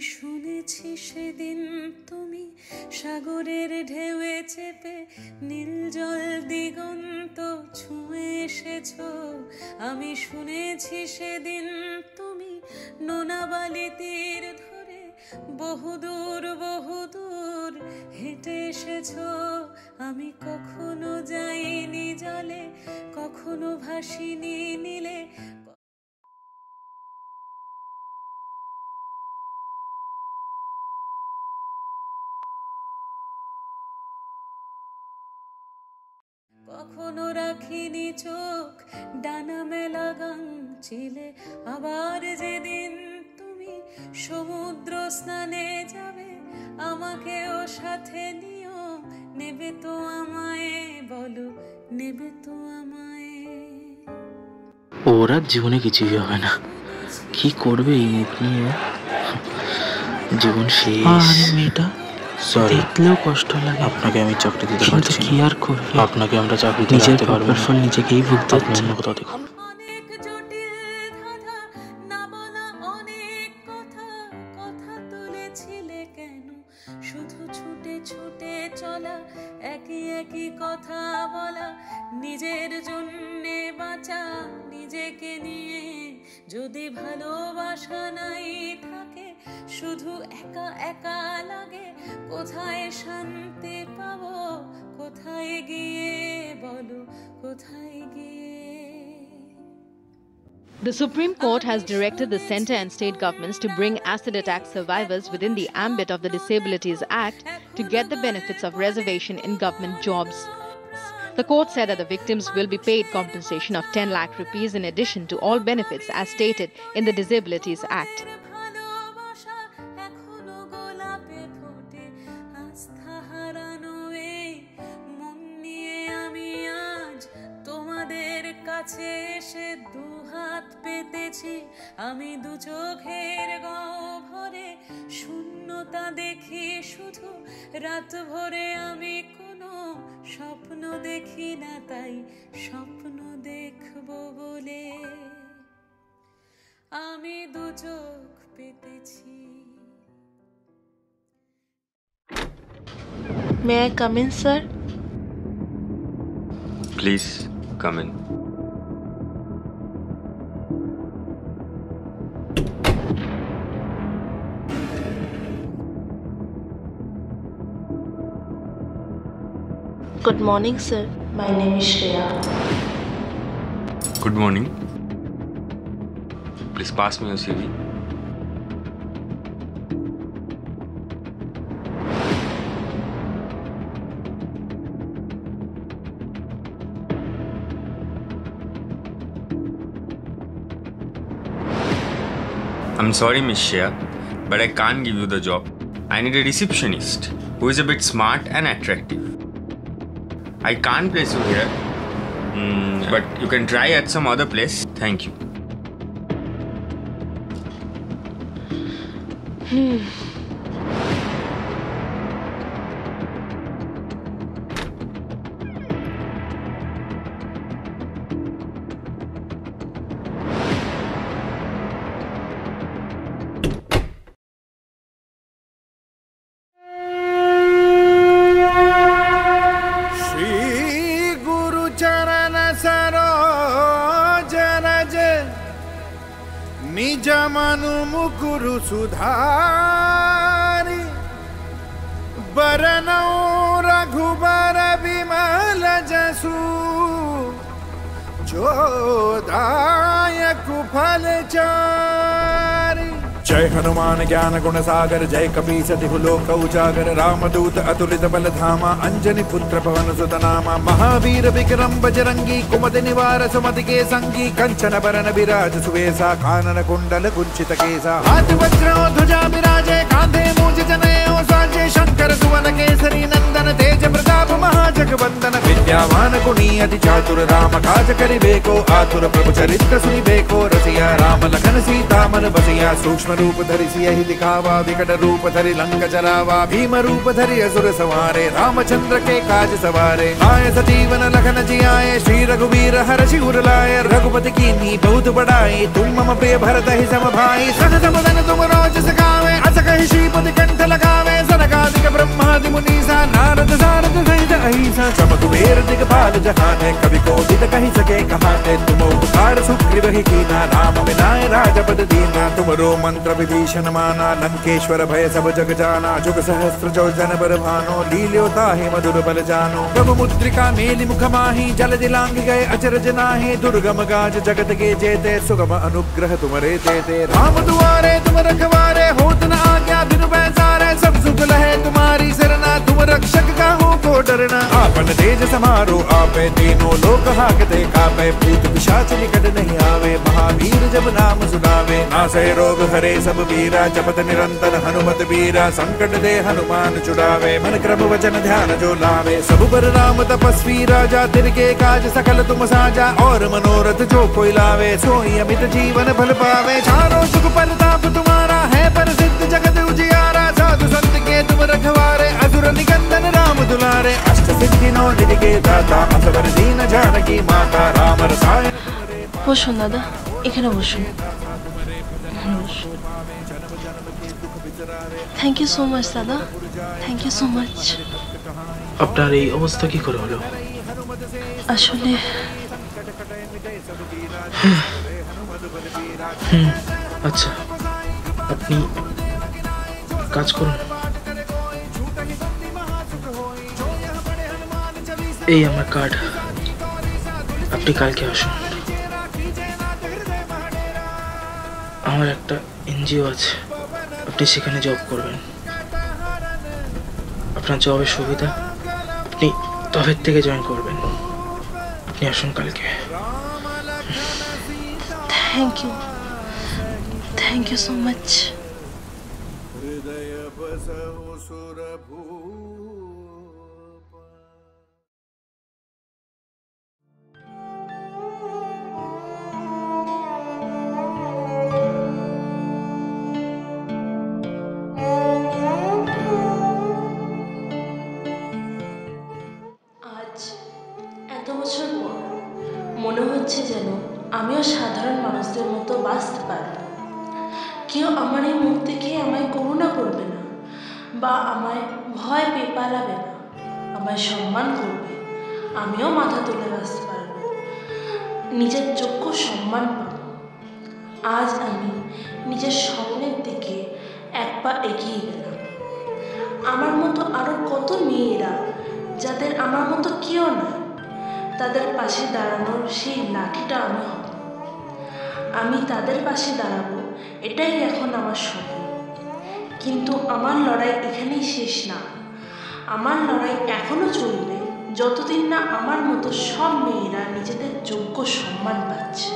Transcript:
শুনেছি সেদিন তুমি সাগরের ঢেউয়ে চেপে নীল জল দিগন্ত ছুঁয়ে এসেছো। আমি শুনেছি সেদিন তুমি নোনা বালি তীর ধরে বহুদূর বহুদূর হেঁটে এসেছো। আমি কখনো যাইনি জলে, কখনো ভাসিনি নীলে। কখনো রাখিনি চোখ ডানা মেলা গান চিলে। আবার যেদিন তুমি সমুদ্র স্নানে যাবে, আমাকেও সাথে নিও। নেবে তো আমায়, বলো নেবে তো আমায়? ওরা জীবনে কিছুই হবে না। কি করবে এই মুখ নিয়ে? জীবন শেষ। মেয়েটা দেখলেও কষ্ট লাগে। আপনাকে আমি চাকরি দিতে পারছি না। কি আর করবে? আপনাকে আমরা চাকরি দিতে নিজের পাপের ফল নিজেকেই ভুগতে হচ্ছে। অন্য কোথাও দেখুন। অনেক জটিল ধাঁধা, না বলা অনেক কথা। কথা তুলেছিলে কেন? শুধু ছুটে ছুটে চলা, একই একই কথা বলা। নিজের জন্যে বাঁচা, নিজেকে নিয়ে যদি ভালোবাসা নাই থাকে, শুধু একা একা লাগে। কোথায় শান্তি পাবো? কোথায় গিয়ে, বলো কোথায় গিয়ে? The Supreme Court has directed the centre and state governments to bring acid attack survivors within the ambit of the Disabilities Act to get the benefits of reservation in government jobs. The court said that the victims will be paid compensation of 10 lakh rupees in addition to all benefits as stated in the Disabilities Act. আমি দু চোখের গহ্বরে শূন্যতা দেখি শুধু। রাত ভরে আমি কোনো স্বপ্ন দেখি না, তাই স্বপ্ন দেখবো বলে আমি দু চোখ পেতেছি। May I come in, sir? Please come in. Good morning, sir. My name is Shreya. Good morning. Please pass me your CV. I'm sorry, Miss Shreya, but I can't give you the job. I need a receptionist who is a bit smart and attractive. I can't place you here, but you can try at some other place. Thank you. निजमनु मुकुरु सुधारी बरनौ रघुबर विमल जसु जो दायक फल चारी। जय हनुमान ज्ञान गुण सागर, जय कपीस तिहु लोक उजागर। रामदूत अतुलित बल धामा, अंजनी पुत्र पवन सुत नामा। महावीर विक्रम बजरंगी, कुमति निवार सुमति के संगी। कंचन बरन विराज सुवेसा, कानन कुंडल कुंचित केसा। हाथ वज्र ध्वजा विराजे, कांधे मूंज जनेऊ साजे। शंकर सुवन केसरी नंदन, तेज प्रताप महाजगवंदन। विद्यावान गुणी अति चातुर राम काज करिबेको आतुर प्रभु चरित्र सुनिबेको रसिया राम लखन सीता मन बसिया सूक्ष्म रूप धरि सियहि दिखावा विकट रूप धरि लंक जरावा भीम रूप धरि असुर सवारे रामचंद्र के काज सवारे आए सजीवन लखन जी आए श्री रघुवीर हर्षि उर लाए रघुपति कीन्ही बहुत बड़ाई तुम मम प्रिय भरत ही सम भाई सहज मदन तुम रोज सखावे अस कहि श्रीपति कंठ लगावे सनकादिक ब्रह्मादि मुनीसा नारद सारद सहित अहिसा सब कुबेर दिगपाल जहान है कवि को दित कहि सके कहाते तुम उपकार सुग्रीव ही कीना राम विनाय राजपद दीना तुमरो मंत्र विभीषण माना लंकेश्वर भय सब जग जाना जुग सहस्त्र जो जन बर भानो लील्यो ताहि मधुर बल जानो प्रभु मुद्रिका मेलि मुख माहि जल दिलांग गए अचरज नाहि दुर्गम गाज जगत के जेते सुगम अनुग्रह तुमरे तेते राम दुआरे तुम रखवारे होत न आज्ञा बिनु पैसारे सब सुख लहे तुम्हारी सरना तुम रक्षक का हो को डरना आपन तेज समारो आपे तीनों लोक हाकते कापे भूत पिशाच निकट नहीं आवे महावीर जब नाम सुनावे नासै रोग हरे सब वीरा जपत निरंतर हनुमत वीरा संकट दे हनुमान छुड़ावे मन क्रम वचन ध्यान जो लावे सब पर राम तपस्वी राजा तिनके काज सकल तुम साजा और मनोरथ जो कोई लावे सोई अमित जीवन फल पावे चारों सुख परताप तुम्हारा है प्रसिद्ध जगत उजियारा साधु संत के तुम रखवारे असुर निकंदन राम दुलारे अष्ट सिद्धि नौ निधि के दाता असवर दीन जानकी माता राम रसायन বসুন দাদা, এখানে বসুন। থ্যাংক ইউ সো মাচ দাদা, থ্যাংক ইউ সো মাচ। আপনার এই অবস্থা কি করে হলো? আসলে আচ্ছা, আপনি কাজ করুন। এই আমার কার্ড, আপনি কালকে আসুন। আমার একটা এনজিও আছে, আপনি সেখানে জব করবেন। আপনার জবের সুবিধা, আপনি তবের থেকে জয়েন করবেন। আপনি আসুন কালকে। Thank you so much. মনে হচ্ছে যেন আমিও সাধারণ মানুষদের মতো বাঁচতে পারি। কেউ আমার এই মুখ দেখে আমায় করুণা করবে না, বা আমায় ভয় পেয়ে পালাবে না, আমায় সম্মান করবে। আমিও মাথা তুলে বাঁচতে পারবো, নিজের যোগ্য সম্মান পাবো। আজ আমি নিজের স্বপ্নের দিকে এক পা এগিয়ে গেলাম। আমার মতো আরো কত মেয়েরা যাদের আমার মতো কেউ নাই, তাদের পাশে দাঁড়ানোর সেই লাঠিটা আমি হব। আমি তাদের পাশে দাঁড়াবো, এটাই এখন আমার স্বপ্ন। কিন্তু আমার লড়াই এখানেই শেষ না। আমার লড়াই এখনো চলবে যতদিন না আমার মতো সব মেয়েরা নিজেদের যোগ্য সম্মান পাচ্ছে।